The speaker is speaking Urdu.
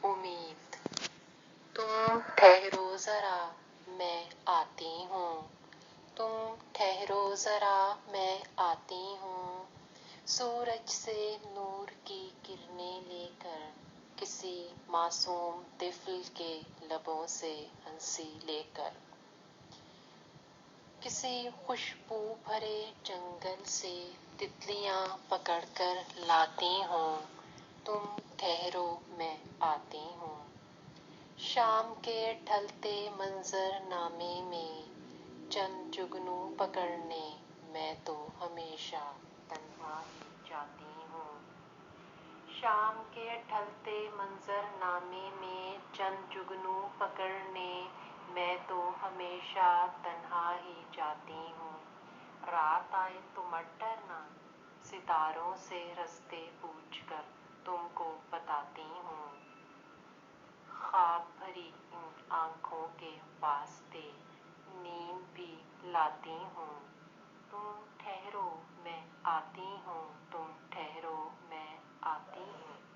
امید. تم ٹھہرو ذرا میں آتی ہوں، تم ٹھہرو ذرا میں آتی ہوں، سورج سے نور کی کرنیں لے کر، کسی معصوم طفل کے لبوں سے ہنسی لے کر. کسی خوشبو بھرے جنگل سے تتلیاں پکڑ کر لاتی ہوں، تم ٹھہرو میں آتی ہوں. شام کے ڈھلتے منظر نامے میں چند جگنو پکڑنے میں تو ہمیشہ تنہا ہی جاتی ہوں. شام کے ڈھلتے منظر نامے میں چند جگنو پکڑنے میں تو ہمیشہ تنہا ہی جاتی ہوں. رات آئے تو مت ڈرنا، ستاروں سے رستے پوچھ کر تم کو بتاتی ہوں. خواب بھری ان آنکھوں کے واسطے نیند بھی لاتی ہوں. تم ٹھہرو میں آتی ہوں، تم ٹھہرو میں آتی ہوں.